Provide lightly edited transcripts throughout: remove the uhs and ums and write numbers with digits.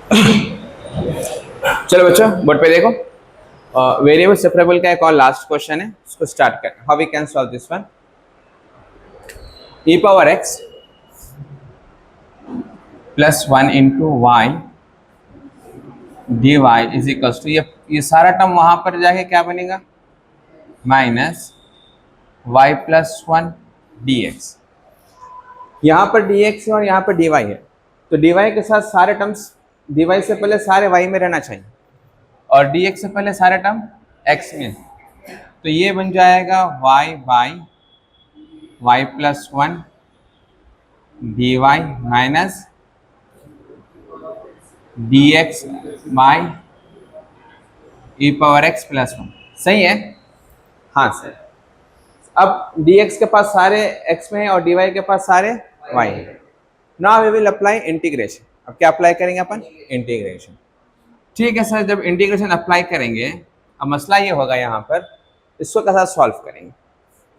चलो बच्चों बोर्ड पे देखो। वेरिएबल सेपरेबल का एक और लास्ट क्वेश्चन है, उसको स्टार्ट करें। How we can solve this one. e power x plus 1 into y d y is equals to, ये सारा टर्म वहां पर जाके क्या बनेगा, minus y plus 1 d x. यहाँ पर डी एक्स है और यहाँ पर डी वाई है, तो डी वाई के साथ सारे टर्म्स, डी वाई से पहले सारे वाई में रहना चाहिए और डी एक्स से पहले सारे टर्म एक्स में। तो ये बन जाएगा y by y plus 1 d y minus d x by e power x plus 1। सही है? हाँ सर। अब dx के पास सारे x में है और dy के पास सारे y है। Now we will apply integration. अब क्या अप्लाई करेंगे अपन? इंटीग्रेशन। ठीक है सर, जब इंटीग्रेशन अप्लाई करेंगे, अब मसला ये होगा यहाँ पर, इसको कैसा सॉल्व करेंगे।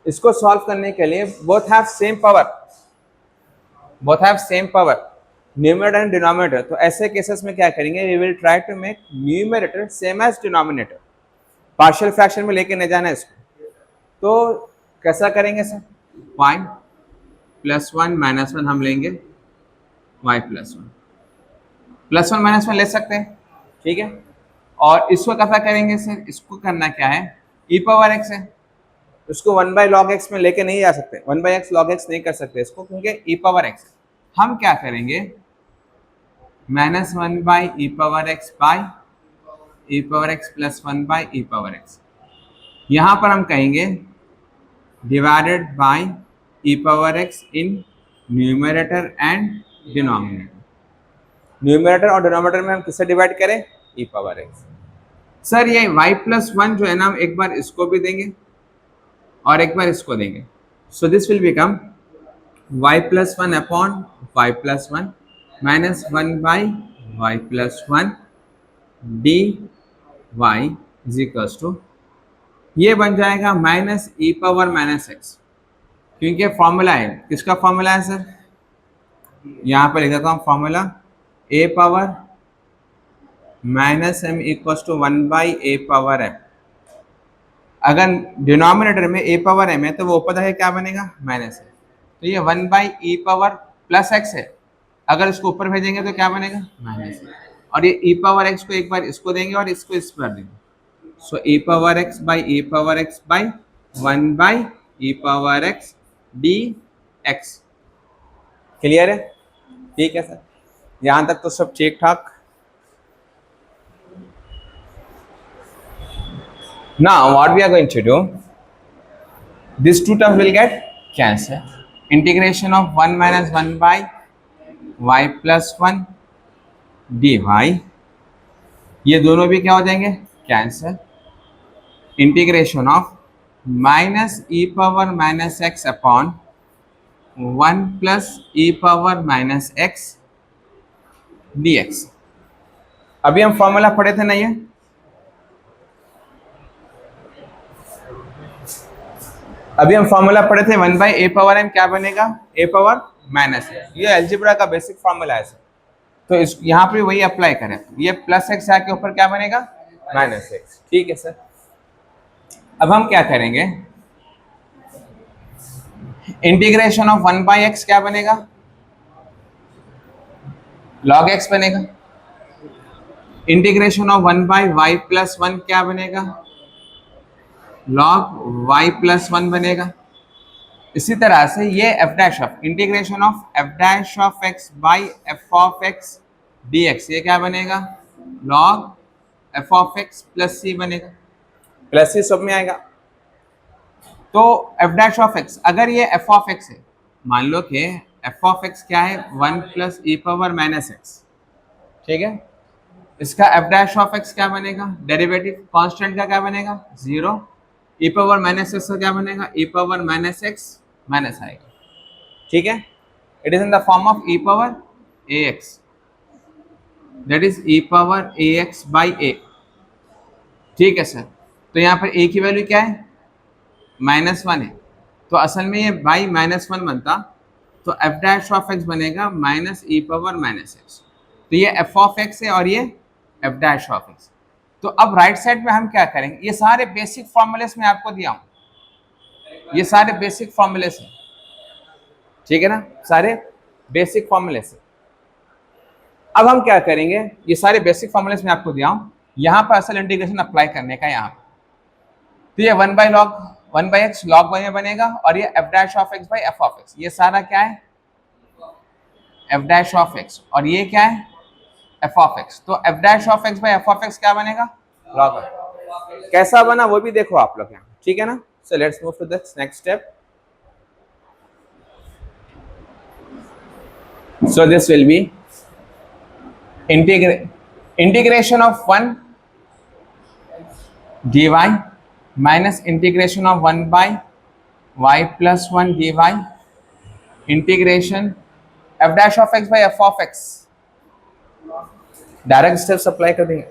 इसको सॉल्व करने के लिए both have same power, numerator and denominator. तो ऐसे केसेस में क्या करेंगे, we will try to make numerator same as denominator. Partial fraction में लेके नहीं जाना है इसको। तो कैसा करेंगे सर? y प्लस 1 माइनस 1 हम लेंगे, y प्लस 1 माइनस 1 ले सकते हैं, ठीक है। और इसको कैसा करेंगे सर? इसको करना क्या है, e पावर x है, उसको 1 बाई लॉग एक्स में लेके नहीं जा सकते, 1 बाई एक्स लॉग एक्स नहीं कर सकते इसको, क्योंकि e पावर x है। हम क्या करेंगे, minus 1 by e power x by e power x plus 1 by e power x. यहाँ पर हम कहेंगे divided by e power x in numerator and denominator. Numerator और डिनोमिनेटर में हम किससे डिवाइड करें? ई पावर एक्स। सर ये y प्लस 1 जो है ना, हम एक बार इसको भी देंगे और एक बार इसको देंगे। So this will become y plus 1 upon y plus 1 minus 1 by y plus 1 d y is equals to, ये बन जाएगा minus e power minus x, क्योंकि फॉर्मूला है, किसका फॉर्मूला है सर? यहाँ पर लिख देता हूँ formula, a power minus m equals to 1 by a power m. अगर डिनोमिनेटर में ए पावर एम है तो वो ऊपर जाके क्या बनेगा, माइनस है। तो ये 1 by e power plus x है, अगर इसको ऊपर भेजेंगे तो क्या बनेगा, माइनस। और ये ई पावर एक्स को एक बार इसको देंगे और इसको इस पर देंगे। So e power x by e power x by 1 by e power x d x. Clear है? ठीक है सर, यहाँ तक तो सब ठीक ठाक। Now what we are going to do, these two terms will get cancelled. Integration of 1 minus 1 by y plus 1 dy, ये दोनों भी क्या हो जाएंगे, cancel. Integration of minus e power minus x upon 1 plus e power minus x d x. अभी हम formula पढ़े थे ना, ये अभी हम फॉर्मूला पढ़े थे 1 बाई ए पावर एम क्या बनेगा, ए पावर माइनस। ये अलजेब्रा का बेसिक फॉर्मूला है सर। तो इस यहाँ पे वही अप्लाई करें, ये प्लस एक्स आके ऊपर क्या बनेगा, माइनस एक्स। ठीक है सर। अब हम क्या करेंगे, इंटीग्रेशन ऑफ 1 बाई एक्स क्या बनेगा, लॉग एक्स बनेगा। Integration of 1 by y plus 1 क्या बनेगा, लॉग y प्लस 1 बनेगा। इसी तरह से ये f dash of integration of f dash of x by f of x dx, ये क्या बनेगा, log f of x plus c बनेगा। प्लस c सब में आएगा। तो f डैश ऑफ x, अगर ये f ऑफ x है, मान लो कि f ऑफ x क्या है, 1 plus e power minus x, ठीक है। इसका f डैश ऑफ x क्या बनेगा, डेरिवेटिव कांस्टेंट का क्या बनेगा, 0। ई पावर माइनस एक्स का क्या बनेगा, e power minus x minus आएगा, ठीक है। It is in the form of e power a x, that is e power a x by a. ठीक है सर। तो यहाँ पर ए की वैल्यू क्या है, -1 है, तो असल में ये बाई -1 बनता, तो एफ डैश ऑफ एक्स बनेगा minus e power minus x. तो ये एफ ऑफ एक्स है और ये एफ डैश ऑफ एक्स। तो अब राइट साइड में हम क्या करेंगे, ये सारे बेसिक फॉर्मूलेस में आपको दिया हूं, ये सारे बेसिक फॉर्मूलेस हैं, ठीक है ना, सारे बेसिक फॉर्मूलेस है। अब हम क्या करेंगे, ये सारे बेसिक फॉर्मूलेस में आपको दिया हूं, यहां पर असल इंटीग्रेशन अप्लाई करने का यहाँ पर। तो ये 1/x log 1 में बनेगा और ये f dash of x by f of x, ये सारा क्या है f डैश ऑफ x और ये क्या है f ऑफ x। तो f dash of x by f of x क्या बनेगा log 1। कैसा बना वो भी देखो आप लोग यहाँ, ठीक है ना। So let's move to the next step. So this will be integration of 1 dy minus integration of 1 by y plus 1 dy integration f dash of x by f of x। Direct steps apply कर देंगे।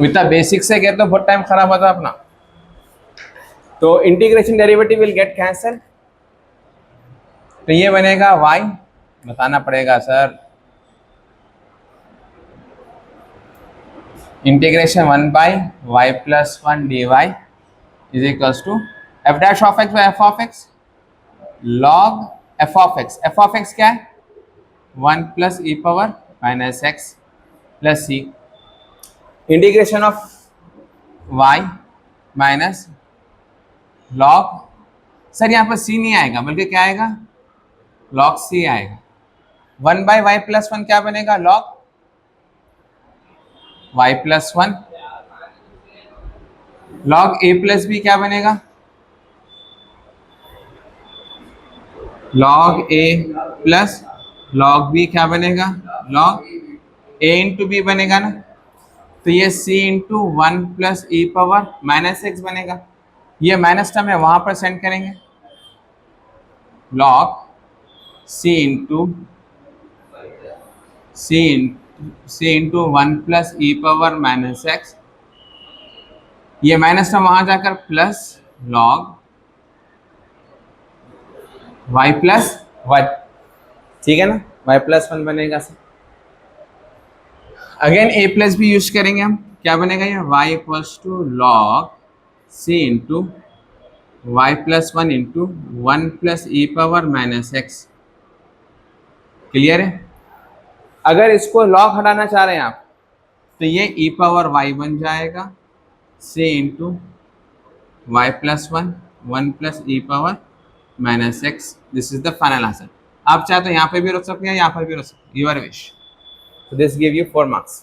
इतना basic से गए तो बहुत time खराब होता अपना। तो integration derivative will get cancel, तो ये बनेगा y, बताना पड़ेगा sir, integration 1 by y plus 1 d y is equals to f dash of x by f of x log f of x. F of x क्या है 1 plus e power minus x plus c, integration of y minus log, sir यहाँ पर सी नहीं आएगा बल्कि क्या आएगा log c आएगा। 1 बाई वाई प्लस 1 क्या बनेगा log y plus 1, log a plus b क्या बनेगा log a plus log b क्या बनेगा लॉग a इंटू बी बनेगा ना। तो ये c into 1 plus e power minus x बनेगा, ये माइनस टर्म है वहां पर सेंड करेंगे, log c into 1 plus e power minus x, ये माइनस टर्म वहां जाकर प्लस लॉग y प्लस 1, ठीक है ना, y प्लस 1 बनेगा sir. Again a plus b use करेंगे हम, क्या बनेगा ये y equals to log c into y plus 1 into 1 plus e power minus x. Clear है। अगर इसको लॉग हटाना चाह रहे हैं आप तो ये e पावर y बन जाएगा c into y plus 1 1 plus e power minus x. This is the final answer. आप चाहे तो यहाँ पे भी रख सकते हैं यहाँ पर भी रख सकते हैं, your wish. So this give you 4 marks.